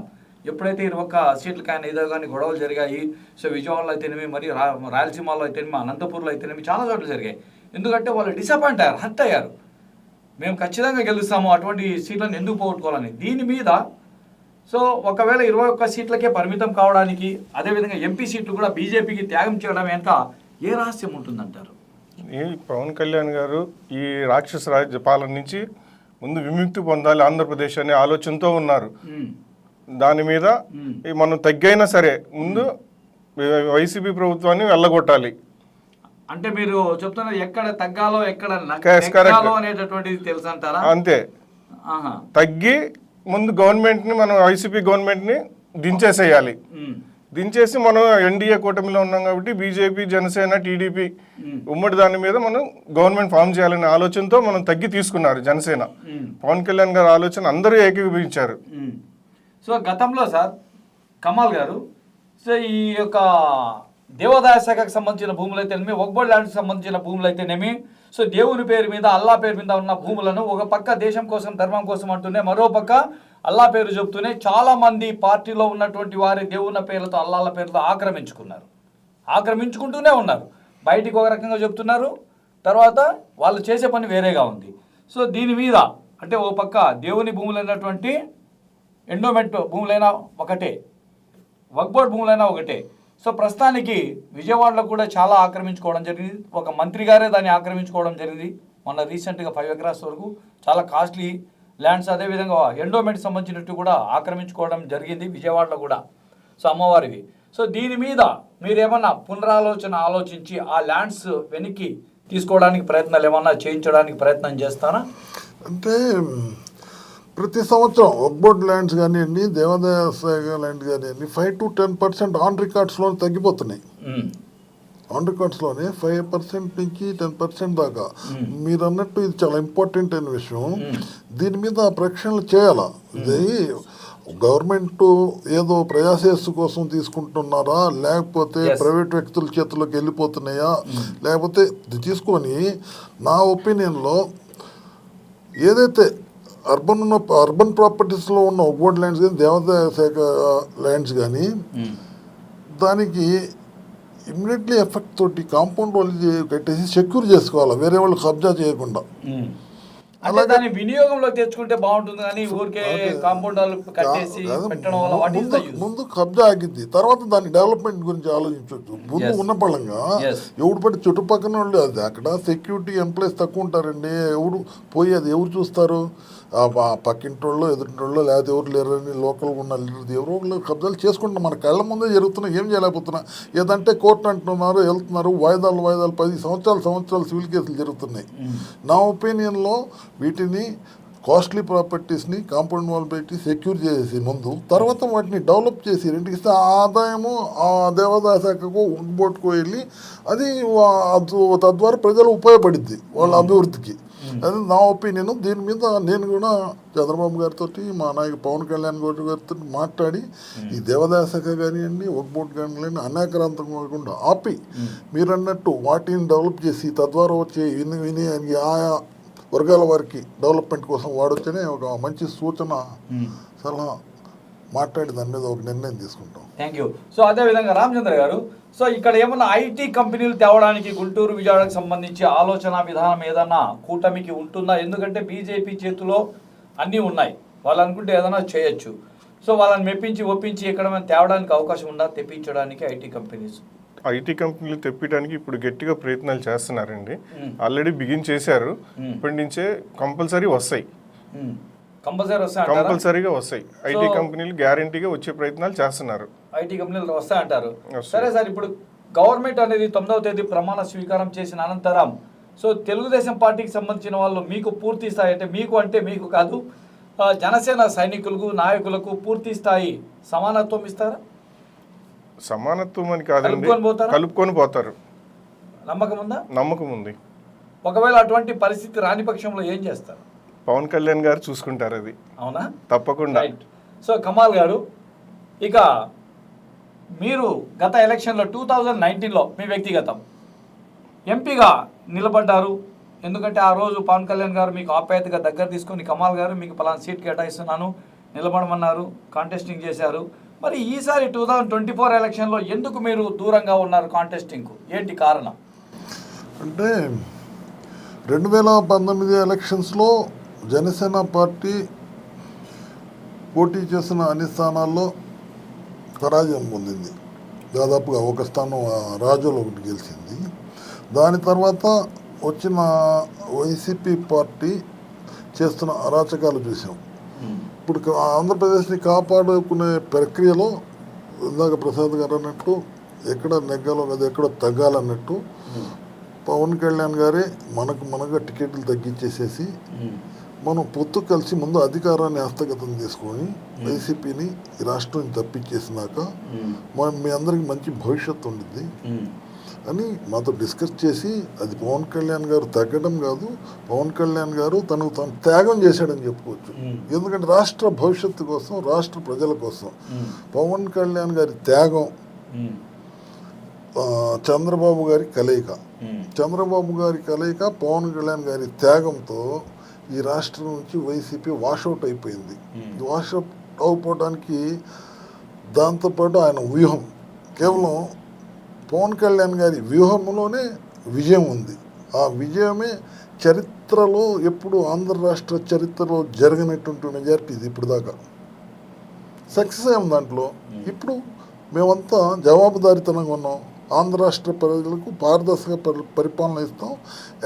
ఎప్పుడైతే 21 సీట్లకు ఆయన ఏదో కానీ గొడవలు జరిగాయి. సో విజయవాడలో అయితేనేమి, మరి రాయలసీమలో అయితేనేమి, అనంతపూర్లో అయితేనేమి చాలా చోట్ల జరిగాయి. ఎందుకంటే వాళ్ళు డిసప్పాయింట్ అయ్యారు, హర్ట్ అయ్యారు. మేము ఖచ్చితంగా గెలుస్తాము, అటువంటి సీట్లను ఎందుకు పోగొట్టుకోవాలని. దీని మీద సో ఒకవేళ 21 సీట్లకే పరిమితం కావడానికి, అదేవిధంగా ఎంపీ సీట్లు కూడా బీజేపీకి త్యాగం చేయడం వెనుక ఏ రహస్యం ఉంటుందంటారు? పవన్ కళ్యాణ్ గారు ఈ రాక్షస రాజ్య పాలన నుంచి ముందు విముక్తి పొందాలి ఆంధ్రప్రదేశ్ అనే ఆలోచనతో ఉన్నారు. దాని మీద మనం తగ్గైనా సరే ముందు వైసీపీ ప్రభుత్వాన్ని వెళ్ళగొట్టాలి. అంటే మీరు చెప్తున్నారు ఎక్కడ తగ్గాలో ఎక్కడ అనేటటువంటిది తెలుసు అంటారా? అంతే. తగ్గి ముందు గవర్నమెంట్ ని, మనం వైసీపీ గవర్నమెంట్ ని దించేసేయాలి. దించేసి మనం ఎన్డీఏ కూటమిలో ఉన్నాం కాబట్టి బీజేపీ, జనసేన, టీడీపీ ఉమ్మడి దాని మీద మనం గవర్నమెంట్ ఫామ్ చేయాలనే ఆలోచనతో మనం తగ్గి తీసుకున్నారు జనసేన. పవన్ కళ్యాణ్ గారి ఆలోచన అందరూ ఏకీభవించారు. సో గతంలో సార్ కమాల్ గారు, సో ఈ యొక్క దేవాదాయ శాఖకు సంబంధించిన భూములు అయితేనేమి, వక్బోర్డ్ ల్యాండ్కి సంబంధించిన భూములు అయితేనేమి, సో దేవుని పేరు మీద అల్లా పేరు మీద ఉన్న భూములను ఒక పక్క దేశం కోసం ధర్మం కోసం అంటూనే మరో పక్క అల్లా పేరు చెబుతూనే చాలా మంది పార్టీలో ఉన్నటువంటి వారి దేవుని పేర్లతో అల్లాల పేర్లతో ఆక్రమించుకుంటూనే ఉన్నారు. బయటికి ఒక రకంగా చెప్తున్నారు, తర్వాత వాళ్ళు చేసే పని వేరేగా ఉంది. సో దీని మీద అంటే ఓ పక్క దేవుని భూములైనటువంటి ఎండోమెంట్ భూములైనా ఒకటే, వక్బోర్డ్ భూములైనా ఒకటే. సో ప్రస్తుతానికి విజయవాడలో కూడా చాలా ఆక్రమించుకోవడం జరిగింది. ఒక మంత్రి గారే దాన్ని ఆక్రమించుకోవడం జరిగింది. మొన్న రీసెంట్గా 5 ఎకరాస్ వరకు చాలా కాస్ట్లీ ల్యాండ్స్, అదేవిధంగా ఎండోమెంట్ సంబంధించినట్టు కూడా ఆక్రమించుకోవడం జరిగింది విజయవాడలో కూడా. సో అమ్మవారివి. సో దీని మీద మీరేమన్నా ఆలోచించి ఆ ల్యాండ్స్ వెనక్కి తీసుకోవడానికి ప్రయత్నాలు ఏమన్నా చేయించడానికి ప్రయత్నం చేస్తారా? అంటే ప్రతి సంవత్సరం వక్బోర్డ్ ల్యాండ్స్ కానివ్వండి, దేవాదాయ శాఖ ల్యాండ్ కానివ్వండి 5 to 10% ఆన్ రికార్డ్స్లో తగ్గిపోతున్నాయి. ఆన్ రికార్డ్స్లోనే 5% నుంచి 10% దాకా. మీరు అన్నట్టు ఇది చాలా ఇంపార్టెంట్ అయిన విషయం. దీని మీద ప్రక్షాళన చేయాలా? ఇది గవర్నమెంట్ ఏదో ప్రజాశ్రేయస్సు కోసం తీసుకుంటున్నారా, లేకపోతే ప్రైవేట్ వ్యక్తుల చేతుల్లోకి వెళ్ళిపోతున్నాయా, లేకపోతే ఇది తీసుకొని నా ఒపీనియన్లో ఏదైతే అర్బన్ ప్రాపర్టీస్లో ఉన్న వక్బోర్డ్ ల్యాండ్స్ కానీ, దేవాదాయ శాఖ ల్యాండ్స్ కానీ, దానికి ఇమ్మీడియట్లీ ఎఫెక్ట్ తోటి కాంపౌండ్ వాళ్ళు కట్టేసి సెక్యూర్ చేసుకోవాలి, వేరే వాళ్ళు కబ్జా చేయకుండా. అలా దాన్ని వినియోగంలో తెచ్చుకుంటే బాగుంటుంది, కానీ ఊరికే కాంపౌండ్ కట్టేసి పెట్టడం వల్ల ముందు కబ్జా ఆగిద్ది, తర్వాత దాని డెవలప్మెంట్ గురించి ఆలోచించవచ్చు. ముందు ఉన్న పళంగా ఎవడు పట్టి చుట్టుపక్కల వాళ్ళు అది అక్కడ సెక్యూరిటీ ఎంప్లాయీస్ తక్కువ ఉంటారండి, ఎవడు పోయి అది ఎవరు చూస్తారు? పక్కింటోళ్ళు, ఎదుటింటోళ్ళు, లేకపోతే ఎవరు లేరని లోకల్గా ఉన్న ఎవరో కబ్జాలు చేసుకుంటున్నాం, మన కళ్ళ ముందే జరుగుతున్నాయి, ఏం చేయలేకపోతున్నా. ఏదంటే కోర్టు అంటున్నారు, వెళ్తున్నారు, వాయిదాలు 10 సంవత్సరాలు సివిల్ కేసులు జరుగుతున్నాయి. నా ఒపీనియన్లో వీటిని కాస్ట్లీ ప్రాపర్టీస్ని కాంపౌండ్ వాల్ పెట్టి సెక్యూర్ చేసి ముందు, తర్వాత వాటిని డెవలప్ చేసి రెండుకి ఇస్తే ఆ ఆదాయము ఆ దేవాదాయ శాఖకు వక్బోర్డ్కు వెళ్ళి అది తద్వారా ప్రజలు ఉపయోగపడిద్ది వాళ్ళ అభివృద్ధికి. అది నా ఒపీనియన్. దీని మీద నేను కూడా చంద్రబాబు గారితో, మా నాయకు పవన్ కళ్యాణ్ గారితో మాట్లాడి ఈ దేవాదాయ శాఖ కానివ్వండి, వక్బోర్డ్ కానివ్వండి అనేకరాంతం కాకుండా ఆపి మీరు అన్నట్టు వాటిని డెవలప్ చేసి తద్వారా వచ్చే విని ఆయా వర్గాల వారికి డెవలప్మెంట్ కోసం వాడొచ్చనే ఒక మంచి సూచన సలహా మాట్లాడి దాని మీద ఒక నిర్ణయం తీసుకుంటాం. Thank you. సో అదేవిధంగా రామచంద్ర గారు, సో ఇక్కడ ఏమన్నా ఐటీ కంపెనీలు తేవడానికి గుంటూరు విజయవాడకు సంబంధించి ఆలోచన విధానం ఏదన్నా కూటమికి ఉంటుందా? ఎందుకంటే బీజేపీ చేతిలో అన్నీ ఉన్నాయి, వాళ్ళు అనుకుంటే ఏదైనా చేయొచ్చు. సో వాళ్ళని మెప్పించి ఒప్పించి ఇక్కడ తేవడానికి అవకాశం ఉందా, తెప్పించడానికి ఐటీ కంపెనీలు తెప్పించడానికి ఇప్పుడు గట్టిగా ప్రయత్నాలు చేస్తున్నారండి. ఆల్రెడీ బిగిన్ చేశారు, ఇప్పటి నుంచే కంపల్సరీ వస్తాయి, కంపల్సరీగా వస్తాయి. ఐటీ కంపెనీలు గ్యారంటీగా వచ్చే ప్రయత్నాలు చేస్తున్నారు. ఐటీ కంపెనీలు వస్తాయంటారు. సరే సార్, ఇప్పుడు గవర్నమెంట్ అనేది 9వ తేదీ ప్రమాణ స్వీకారం చేసిన అనంతరం సో తెలుగుదేశం పార్టీకి సంబంధించిన వాళ్ళు మీకు పూర్తి స్థాయి, అంటే మీకు కాదు, జనసేన సైనికులకు నాయకులకు పూర్తి స్థాయి సమానత్వం ఇస్తారా? సమానత్వం అని కాదండి, కలుపుకొని పోతారు. నమ్మకం ఉందా? నమ్మకం ఉంది. ఒకవేళ అటువంటి పరిస్థితి రాని పక్షంలో ఏం చేస్తారు? పవన్ కళ్యాణ్ గారు చూసుకుంటారు అది. అవునా? తప్పకుండా. సో కమాల్ గారు, ఇక మీరు గత ఎలక్షన్లో 2019లో మీ వ్యక్తిగతం ఎంపీగా నిలబడ్డారు. ఎందుకంటే ఆ రోజు పవన్ కళ్యాణ్ గారు మీకు ఆప్యాయతగా దగ్గర తీసుకొని కమాల్ గారు మీకు పలానా సీట్ కేటాయిస్తున్నాను నిలబడమన్నారు, కాంటెస్టింగ్ చేశారు. మరి ఈసారి 2024 ఎలక్షన్లో ఎందుకు మీరు దూరంగా ఉన్నారు కాంటెస్టింగ్కు? ఏంటి కారణం? అంటే 2019 ఎలక్షన్స్లో జనసేన పార్టీ పోటీ చేసిన అన్ని స్థానాల్లో పరాజయం పొందింది. దాదాపుగా ఒక స్థానం రాజులో ఒకటి గెలిచింది. దాని తర్వాత వచ్చిన వైసీపీ పార్టీ చేస్తున్న అరాచకాలు చూసాం. ఇప్పుడు ఆంధ్రప్రదేశ్ని కాపాడుకునే ప్రక్రియలో ఇందాక ప్రసాద్ గారు అన్నట్టు ఎక్కడ నెగ్గాలో కదా ఎక్కడ తగ్గాలన్నట్టు పవన్ కళ్యాణ్ గారే మనగా టికెట్లు తగ్గించేసేసి మనం పొత్తు కలిసి ముందు అధికారాన్ని హస్తగతం తీసుకొని వైసీపీని ఈ రాష్ట్రం తప్పించేసినాక మీ అందరికి మంచి భవిష్యత్తు ఉండిద్ది అని మాతో డిస్కస్ చేసి, అది పవన్ కళ్యాణ్ గారు తగ్గడం కాదు, పవన్ కళ్యాణ్ గారు తను త్యాగం చేశాడని చెప్పుకోవచ్చు. ఎందుకంటే రాష్ట్ర భవిష్యత్తు కోసం, రాష్ట్ర ప్రజల కోసం పవన్ కళ్యాణ్ గారి త్యాగం చంద్రబాబు గారి కలయిక, చంద్రబాబు గారి కలయిక, పవన్ కళ్యాణ్ గారి త్యాగంతో ఈ రాష్ట్రం నుంచి వైసీపీ వాషౌట్ అయిపోయింది. వాషౌట్ అయిపోవడానికి దాంతోపాటు ఆయన వ్యూహం, కేవలం పవన్ కళ్యాణ్ గారి వ్యూహంలోనే విజయం ఉంది. ఆ విజయమే చరిత్రలో ఎప్పుడు ఆంధ్ర రాష్ట్ర చరిత్రలో జరగనటువంటి మెజారిటీ ఇది ఇప్పుడు దాకా. సక్సెస్ అయ్యాం దాంట్లో. ఇప్పుడు మేమంతా జవాబుదారీతనంగా ఉన్నాం. ఆంధ్ర రాష్ట్ర ప్రజలకు పారదర్శక పరిపాలన ఇస్తాం,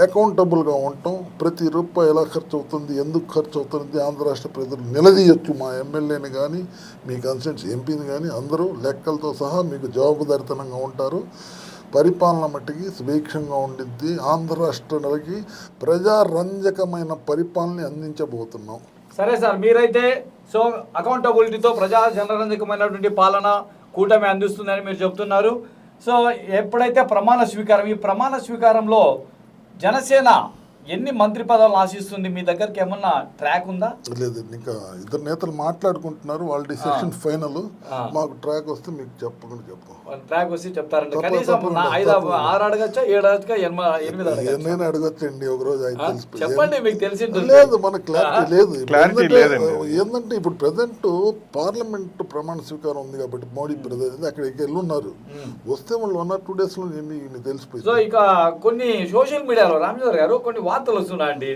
అకౌంటబుల్గా ఉంటాం. ప్రతి రూపాయి ఎలా ఖర్చు అవుతుంది, ఎందుకు ఖర్చు అవుతుంది ఆంధ్ర రాష్ట్ర ప్రజలు నిలదీయొచ్చు. మా ఎమ్మెల్యేని కానీ మీ కన్స్టిట్యూన్సీ ఎంపీని కానీ అందరూ లెక్కలతో సహా మీకు జవాబుదారీతనంగా ఉంటారు. పరిపాలన మట్టికి సుభిక్షంగా ఉండిద్ది. ఆంధ్ర రాష్ట్రాలకి ప్రజారంజకమైన పరిపాలన అందించబోతున్నాం. సరే సార్, మీరైతే సో అకౌంటబిలిటీతో ప్రజా జనరంజకమైనటువంటి పాలన కూటమి అందిస్తుందని మీరు చెప్తున్నారు. సో ఎప్పుడైతే ప్రమాణ స్వీకారం, ఈ ప్రమాణ స్వీకారంలో జనసేన ఎన్ని మంత్రి పదవులు ఆశిస్తుంది? మీ దగ్గరికి ఏమన్నా ట్రాక్ ఉందా? లేదు, ఇంకా ఇద్దరు నేతలు మాట్లాడుకుంటున్నారు. వాళ్ళ డిసిషన్ ఫైనల్. మాకు ట్రాక్ వస్తే మీకు చెప్పకుండా చెప్తాం. ట్రాక్ వస్తే చెప్తారంటే కనీసం 6 అడగచ్చా, 7 అడగచ్చా, 8 అడగచ్చా? నేను అడగచ్చండి ఒక రోజు. చెప్పండి, మీకు తెలిసి లేదు, మన క్లారిటీ లేదు. ఏంటంటే ఇప్పుడు ప్రెసెంట్ పార్లమెంట్ ప్రమాణ స్వీకారం ఉంది కాబట్టి మోడీ ప్రధాని అక్కడికి వెళ్ళున్నారు. వస్తే వాళ్ళు 1 or 2 days లో మీకు తెలిసిపోయింది. సో ఇక కొన్ని సోషల్ మీడియాలో రామచంద్ర గారు కొన్ని వార్తలు వస్తున్నాయండి.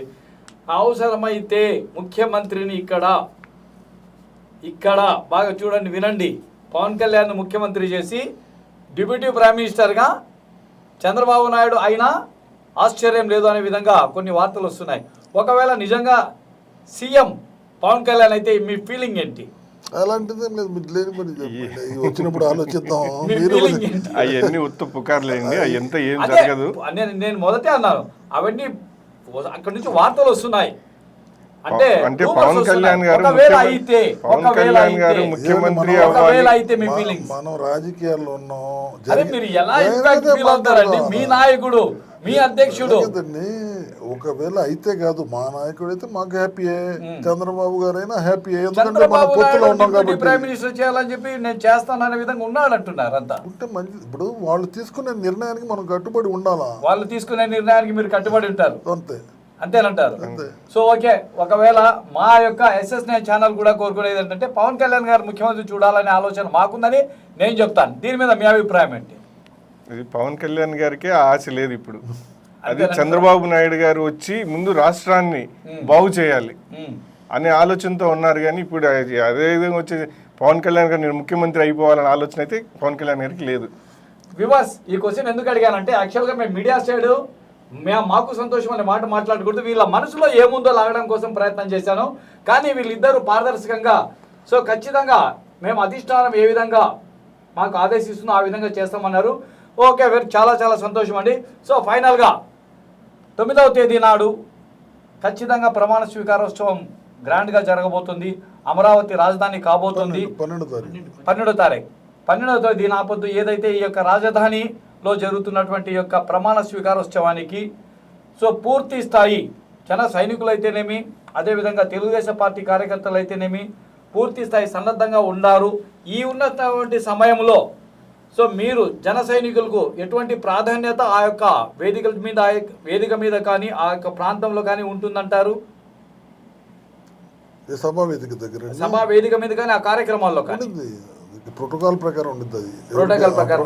అవసరమైతే ముఖ్యమంత్రిని ఇక్కడ బాగా చూడండి, వినండి. పవన్ కళ్యాణ్ ముఖ్యమంత్రి చేసి డిప్యూటీ ప్రైమ్ మినిస్టర్గా చంద్రబాబు నాయుడు అయినా ఆశ్చర్యం లేదు అనే విధంగా కొన్ని వార్తలు వస్తున్నాయి. ఒకవేళ నిజంగా సీఎం పవన్ కళ్యాణ్ అయితే మీ ఫీలింగ్ ఏంటి? అలాంటిది లేదు, మీరు లేని పని చెప్పండి. వచ్చినప్పుడు ఆలోచిద్దాం. అవన్నీ ఉత్త పుకార్లేండి, అయ్యంతా ఏం జరగదు. నేను మొదటే అన్నాను, అవన్నీ అక్కడి నుంచి వార్తలు వస్తున్నాయి. అంటే పవన్ కళ్యాణ్ గారు ముఖ్యమంత్రి అయితే మీ ఫీలింగ్స్? మనం రాజకీయాల్లో ఉన్నాం. మీరు ఎలా ఇంపాక్ట్ ఫీల్ అవుతారండి? మీ నాయకుడు, మీ అధ్యక్షుడు. ఒకవేళ అయితే కాదు, మా నాయకుడు అయితే మాకు హ్యాపీయే, చంద్రబాబు గారు అయినా హ్యాపీ. ఎందుకంటే మన పొత్తులో ఉన్నాం కాబట్టి. ప్రైమ్ మినిస్టర్ చేయాలని చెప్పి నేను చేస్తాననే విధంగా ఉన్నాడు అంటున్నారు అంతా. ఉంటే మంచి. ఇప్పుడు వాళ్ళు తీసుకునే నిర్ణయానికి మనం కట్టుబడి ఉండాలా? వాళ్ళు తీసుకునే నిర్ణయానికి మీరు కట్టుబడి ఉంటారు, అంతే. అంతేనంటారు. సో ఓకే, ఒకవేళ మా యొక్క SS9 ఛానల్ కూడా కోరుకునేది ఏంటంటే పవన్ కళ్యాణ్ గారు ముఖ్యమంత్రి చూడాలనే ఆలోచన మాకుందని నేను చెప్తాను. దీని మీద మీ అభిప్రాయం ఏంటి? ఇది పవన్ కళ్యాణ్ గారికి ఆశ లేదు ఇప్పుడు. అది చంద్రబాబు నాయుడు గారు వచ్చి ముందు రాష్ట్రాన్ని బాగు చేయాలి అనే ఆలోచనతో ఉన్నారు. కానీ ఇప్పుడు అదే విధంగా వచ్చి పవన్ కళ్యాణ్ గారు నేను ముఖ్యమంత్రి అయిపోవాలనే ఆలోచన అయితే పవన్ కళ్యాణ్ గారికి లేదు. వివాస్, ఈ క్వశ్చన్ ఎందుకు అడిగానంటే యాక్చువల్గా మేము మీడియా సైడ్ మాకు సంతోషం అనే మాట మాట్లాడకూడదు, వీళ్ళ మనసులో ఏముందో లాగడం కోసం ప్రయత్నం చేశాను. కానీ వీళ్ళిద్దరూ పారదర్శకంగా, సో ఖచ్చితంగా మేము అధిష్టానం ఏ విధంగా మాకు ఆదేశిస్తుందో ఆ విధంగా చేస్తామన్నారు. ఓకే, చాలా చాలా సంతోషం అండి. సో ఫైనల్గా 9వ తేదీ నాడు ఖచ్చితంగా ప్రమాణ స్వీకారోత్సవం గ్రాండ్గా జరగబోతుంది. అమరావతి రాజధాని కాబోతుంది. 12వ తారీఖు 12వ తేదీ నాపొద్దు ఏదైతే ఈ యొక్క రాజధానిలో జరుగుతున్నటువంటి యొక్క ప్రమాణ స్వీకారోత్సవానికి సో పూర్తి స్థాయి జన సైనికులు అయితేనేమి, అదేవిధంగా తెలుగుదేశం పార్టీ కార్యకర్తలు అయితేనేమి పూర్తి స్థాయి సన్నద్ధంగా ఉన్నారు. ఈ ఉన్నటువంటి సమయంలో సో మీరు జన సైనికులకు ఎటువంటి ప్రాధాన్యత ఆ యొక్క వేదిక మీద కానీ ఆ యొక్క ప్రాంతంలో కానీ ఉంటుందంటారు? సభా వేదిక దగ్గర, సభా వేదిక మీద కానీ ఆ కార్యక్రమాల్లో కానీ ప్రోటోకాల్ ప్రకారం ఉంటుంది. ప్రోటోకాల్ ప్రకారం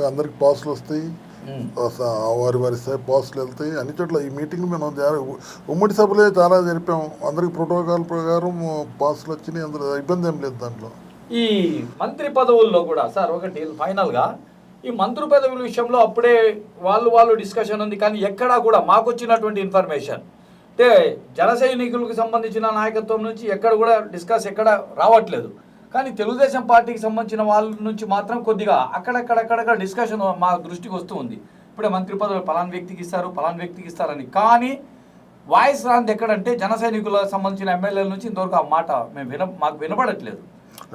అందరికి పాసులు వస్తాయి, వారి స్థాయి పాసులు వెళ్తాయి. అన్ని చోట్ల ఈ మీటింగ్ మేము ఉమ్మడి సభలే చాలా జరిపాము. అందరికి ప్రోటోకాల్ ప్రకారం పాసులు వచ్చినాయి, అందులో ఇబ్బంది ఏం లేదు. దాంట్లో ఈ మంత్రి పదవుల్లో కూడా సార్ ఒకటి ఫైనల్గా ఈ మంత్రి పదవుల విషయంలో అప్పుడే వాళ్ళు డిస్కషన్ ఉంది. కానీ ఎక్కడా కూడా మాకు వచ్చినటువంటి ఇన్ఫర్మేషన్ అంటే జన సైనికులకు సంబంధించిన నాయకత్వం నుంచి ఎక్కడ కూడా ఎక్కడ రావట్లేదు. కానీ తెలుగుదేశం పార్టీకి సంబంధించిన వాళ్ళ నుంచి మాత్రం కొద్దిగా అక్కడక్కడ డిస్కషన్ మా దృష్టికి వస్తూ ఉంది. ఇప్పుడే మంత్రి పదవులు పలానా వ్యక్తికి ఇస్తారని. కానీ వాయిస్ రాంది ఎక్కడంటే జన సైనికులకు సంబంధించిన ఎమ్మెల్యేల నుంచి ఇంతవరకు ఆ మాట మాకు వినపడట్లేదు.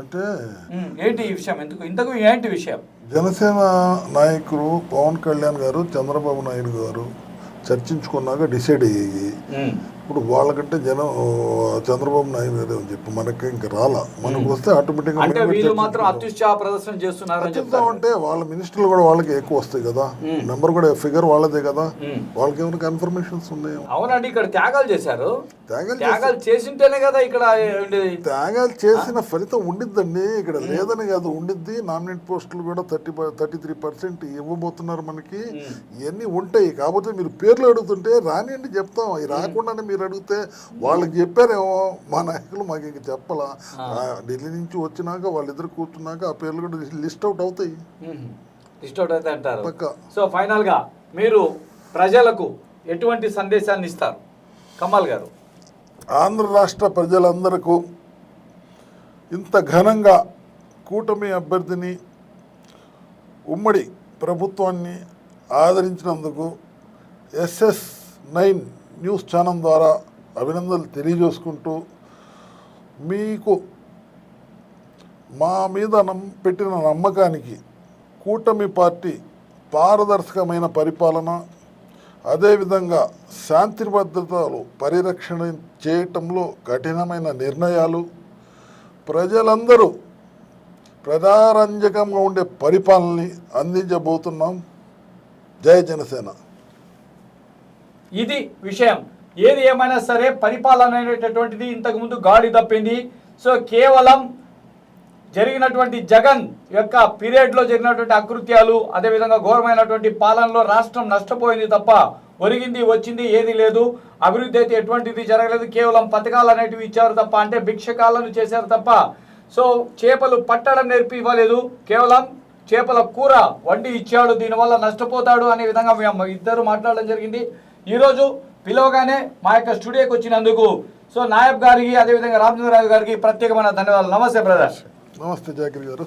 అంటే ఏంటి ఈ విషయం? ఇంతకు ఏంటి విషయం? జనసేన నాయకులు పవన్ కళ్యాణ్ గారు, చంద్రబాబు నాయుడు గారు చర్చించుకున్నాక డిసైడ్ అయ్యి ఇప్పుడు వాళ్ళకంటే జనం చంద్రబాబు నాయుడు గారు అని చెప్పి మనకి ఇంకా రాలా, మనకు వస్తే ఆటోమేటిక్గా అంటే వీళ్ళు మాత్రం అత్యుత్సాహ ప్రదర్శన చేస్తున్నారు అంటే వాళ్ళ మినిస్టర్లు కూడా వాళ్ళకి ఎక్కువ వస్తాయి కదా, నెంబర్ కూడా ఫిగర్ వాళ్ళదే కదా, వాళ్ళకి ఏమైనా కన్ఫర్మేషన్స్ ఉన్నాయో. అవునండి, ఇక్కడ త్యాగాలు చేశారు, త్యాగాలు చేసింటేనే కదా ఇక్కడ త్యాగాలు చేసిన ఫలితం ఉండిద్దండి, ఇక్కడ లేదని కాదు ఉండిద్ది. నామినేట్ పోస్టులు కూడా 33% ఇవ్వబోతున్నారు మనకి, ఇవన్నీ ఉంటాయి. కాకపోతే మీరు పేర్లు అడుగుతుంటే రానియండి చెప్తాం, అవి రాకుండానే మీరు అడిగితే వాళ్ళకి చెప్పారేమో మా నాయకులు, మాకు ఇంక చెప్పాలా. ఢిల్లీ నుంచి వచ్చినాక వాళ్ళిద్దరు కూర్చున్నాక ఆ పేర్లు కూడా లిస్ట్ అవుట్ అవుతాయి, లిస్ట్ అవుట్ అవుతాయి అంటారు. సో ఫైనల్ గా మీరు ప్రజలకు ఎటువంటి సందేశాన్ని ఇస్తారు కమల్ గారు? ఆంధ్ర రాష్ట్ర ప్రజలందరకు ఇంత ఘనంగా కూటమి అభ్యర్థిని ఉమ్మడి ప్రభుత్వాన్ని ఆదరించినందుకు SS9 న్యూస్ ఛానల్ ద్వారా అభినందనలు తెలియజేసుకుంటూ, మీకు మా మీద పెట్టిన నమ్మకానికి కూటమి పార్టీ పారదర్శకమైన పరిపాలన, అదేవిధంగా శాంతి భద్రతలు పరిరక్షణ చేయటంలో కఠినమైన నిర్ణయాలు, ప్రజలందరూ ప్రజారంజకంగా ఉండే పరిపాలనని అందించబోతున్నాం. జై జనసేన. ఇది విషయం. ఏది ఏమైనా సరే పరిపాలన అనేటటువంటిది ఇంతకుముందు గాడి తప్పింది. సో కేవలం జరిగినటువంటి జగన్ యొక్క పీరియడ్లో జరిగినటువంటి అకృత్యాలు, అదేవిధంగా ఘోరమైనటువంటి పాలనలో రాష్ట్రం నష్టపోయింది తప్ప ఒరిగింది వచ్చింది ఏది లేదు. అభివృద్ధి అయితే ఎటువంటిది జరగలేదు. కేవలం పథకాలు అనేటివి ఇచ్చారు తప్ప, అంటే భిక్షకాలను చేశారు తప్ప, సో చేపలు పట్టడం నేర్పి ఇవ్వలేదు. కేవలం చేపల కూర వండి ఇచ్చాడు, దీనివల్ల నష్టపోతాడు అనే విధంగా మేము ఇద్దరు మాట్లాడడం జరిగింది. ఈరోజు పిలవగానే మా యొక్క స్టూడియోకి వచ్చినందుకు సో నాయబ్ గారికి, అదేవిధంగా రామచంద్రరావు గారికి ప్రత్యేకమైన ధన్యవాదాలు. నమస్తే బ్రదర్. నమస్తే జాకిర్ గారు.